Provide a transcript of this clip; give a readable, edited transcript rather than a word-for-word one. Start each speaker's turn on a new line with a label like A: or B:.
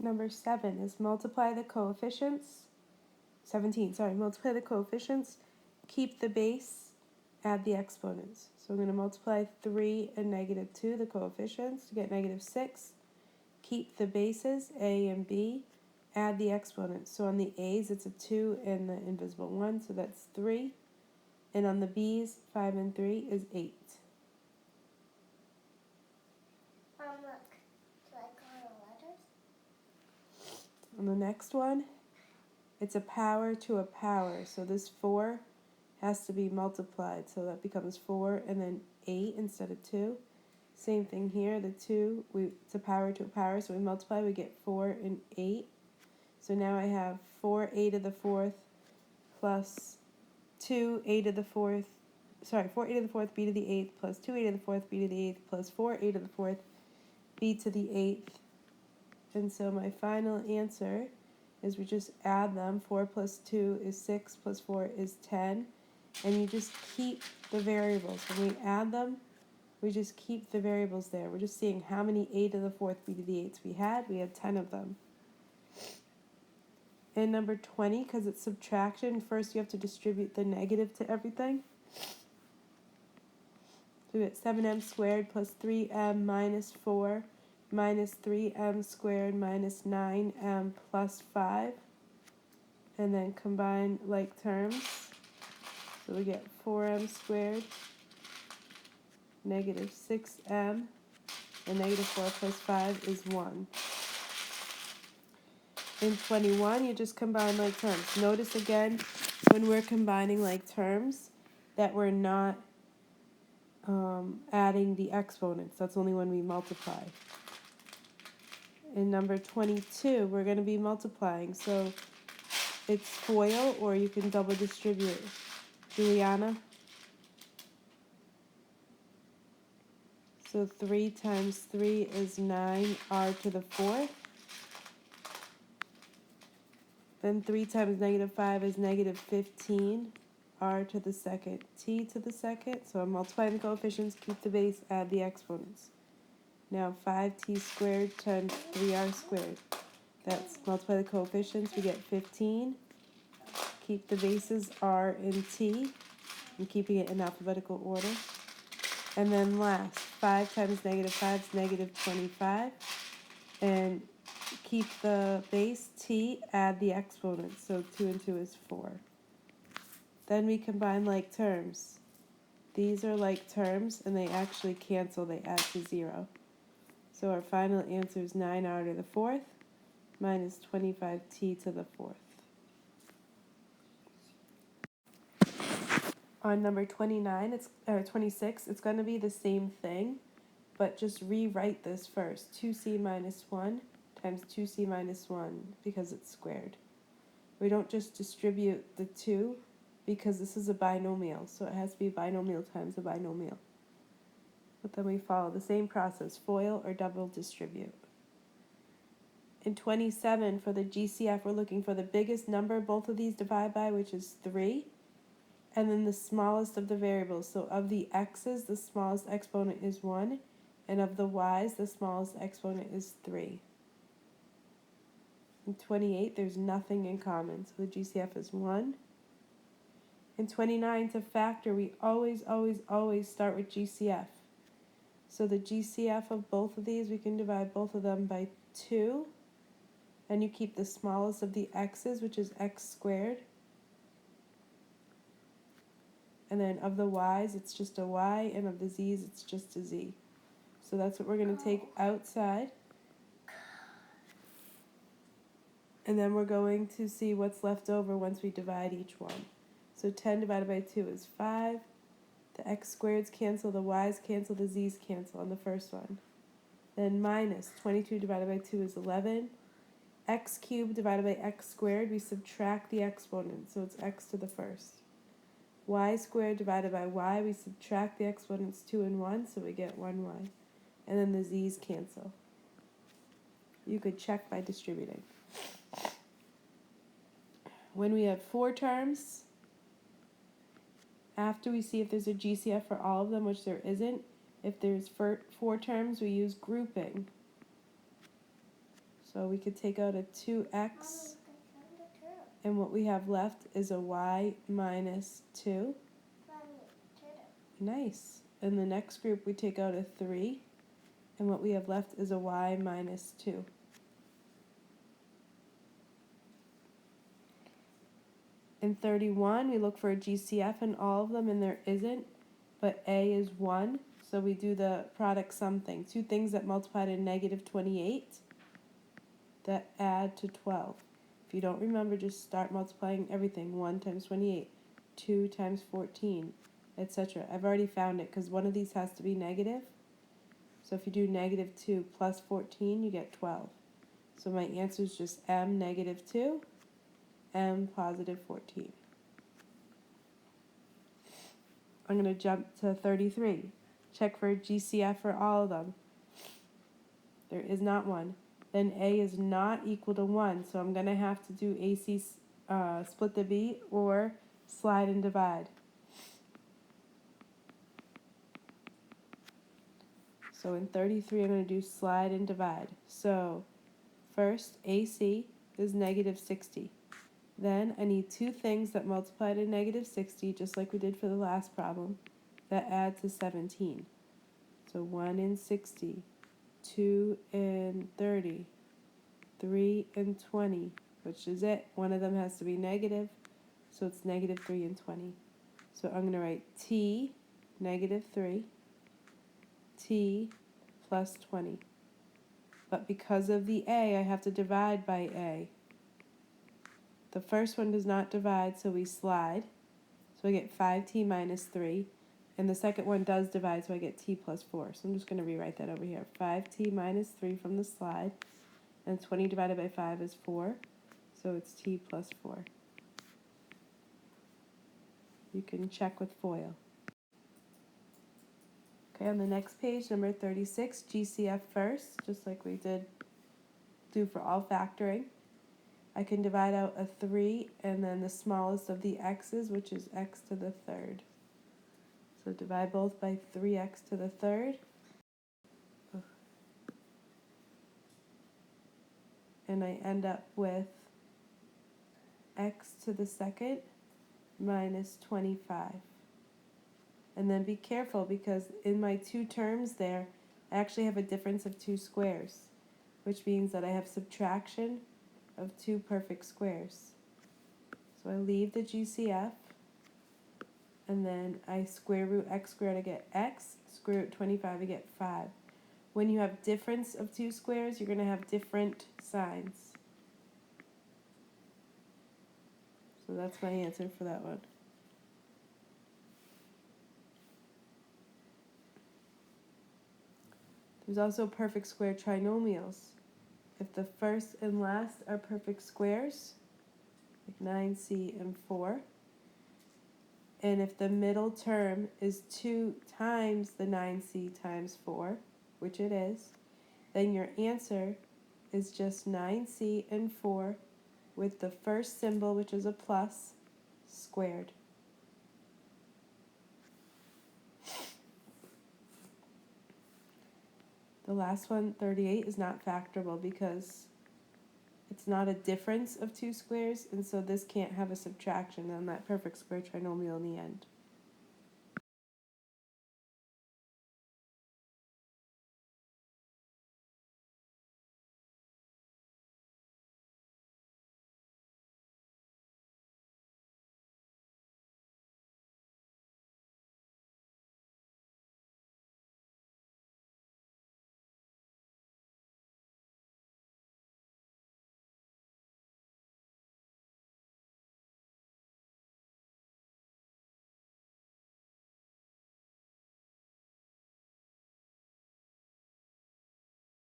A: Number 7 is multiply the coefficients. 17, sorry, multiply the coefficients, keep the base, add the exponents. So I'm going to multiply 3 and negative 2, the coefficients, to get negative 6. Keep the bases, a and b, add the exponents. So on the a's, it's a 2 and the invisible 1, so that's 3. And on the b's, 5 and 3 is 8.
B: Look. Do I call the letters?
A: On the next one, it's a power to a power. So this 4 has to be multiplied. So that becomes 4 and then 8 instead of 2. Same thing here. The 2, it's a power to a power. So we multiply, we get 4 and 8. So now I have 4a to the 4th plus 2a to the 4th. Sorry, 4a to the 4th, b to the 8th, plus 2a to the 4th, b to the 8th, plus 4a to the 4th, b to the 8th. And so my final answer is we just add them. 4 plus 2 is 6, plus 4 is 10. And you just keep the variables. When we add them, we just keep the variables there. We're just seeing how many a to the 4th, b to the 8th we had. We had 10 of them. And number 20, because it's subtraction, first you have to distribute the negative to everything. So we get 7m squared plus 3m minus 4 minus 3m squared minus 9m plus 5. And then combine like terms. So we get 4m squared, negative 6m, and negative 4 plus 5 is 1. In 21, you just combine like terms. Notice again, when we're combining like terms, that we're not adding the exponents. That's only when we multiply. In number 22, we're going to be multiplying. So it's FOIL, or you can double distribute. Juliana? So 3 times 3 is 9, r to the 4th. Then 3 times negative 5 is negative 15, r to the 2nd, t to the 2nd. So I'm multiplying the coefficients, keep the base, add the exponents. Now 5t squared times 3r squared. That's multiply the coefficients, we get 15. Keep the bases r and t. I'm keeping it in alphabetical order. And then last, 5 times negative 5 is negative 25. And keep the base t, add the exponents. So 2 and 2 is 4. Then we combine like terms. These are like terms, and they actually cancel. They add to 0. So our final answer is 9r to the 4th minus 25t to the 4th. On number 29, 26, it's going to be the same thing, but just rewrite this first. 2c minus 1 times 2c minus 1 because it's squared. We don't just distribute the 2 because this is a binomial, so it has to be binomial times a binomial. But then we follow the same process, FOIL or double distribute. In 27, for the GCF, we're looking for the biggest number both of these divide by, which is 3. And then the smallest of the variables. So of the x's, the smallest exponent is 1. And of the y's, the smallest exponent is 3. In 28, there's nothing in common. So the GCF is 1. In 29, to factor, we always start with GCF. So the GCF of both of these, we can divide both of them by 2. And you keep the smallest of the x's, which is x squared. And then of the y's, it's just a y, and of the z's, it's just a z. So that's what we're going to take outside. And then we're going to see what's left over once we divide each one. So 10 divided by 2 is 5. The x squareds cancel, the y's cancel, the z's cancel on the first one. Then minus 22 divided by 2 is 11. X cubed divided by x squared, we subtract the exponent, so it's x to the first. Y squared divided by y, we subtract the exponents 2 and 1, so we get 1y. And then the z's cancel. You could check by distributing. When we have 4 terms, after we see if there's a GCF for all of them, which there isn't, if there's 4 terms, we use grouping. So we could take out a 2x,
B: Mommy, the turtle.
A: and what we have left is a y minus 2.
B: Mommy, turtle.
A: Nice. In the next group, we take out a 3, and what we have left is a y minus 2. In 31, we look for a GCF in all of them, and there isn't, but A is 1, so we do the product sum thing. Two things that multiply to negative 28 that add to 12. If you don't remember, just start multiplying everything. 1 times 28, 2 times 14, etc. I've already found it because one of these has to be negative. So if you do negative 2 plus 14, you get 12. So my answer is just M negative 2, M positive 14. I'm going to jump to 33. Check for GCF for all of them. There is not one. Then A is not equal to 1, so I'm going to have to do AC split the B or slide and divide. So in 33, I'm going to do slide and divide. So first, AC is negative 60. Then I need two things that multiply to negative 60, just like we did for the last problem, that add to 17. So 1 and 60, 2 and 30, 3 and 20, which is it. One of them has to be negative, so it's negative 3 and 20. So I'm going to write T, negative 3, T plus 20. But because of the A, I have to divide by A. The first one does not divide, so we slide. So I get 5t minus 3. And the second one does divide, so I get t plus 4. So I'm just going to rewrite that over here. 5t minus 3 from the slide. And 20 divided by 5 is 4. So it's t plus 4. You can check with FOIL. Okay, on the next page, number 36, GCF first, just like we did do for all factoring. I can divide out a 3 and then the smallest of the x's, which is x to the third. So divide both by 3x to the third. And I end up with x to the second minus 25. And then be careful because in my two terms there, I actually have a difference of 2 squares, which means that I have subtraction of 2 perfect squares. So I leave the GCF, and then I square root x squared, I get x, square root 25, I get 5. When you have difference of 2 squares, you're going to have different signs. So that's my answer for that one. There's also perfect square trinomials. If the first and last are perfect squares, like 9c and 4, and if the middle term is 2 times the 9c times 4, which it is, then your answer is just 9c and 4 with the first symbol, which is a plus, squared. The last one, 38, is not factorable because it's not a difference of 2 squares, and so this can't have a subtraction on that perfect square trinomial in the end.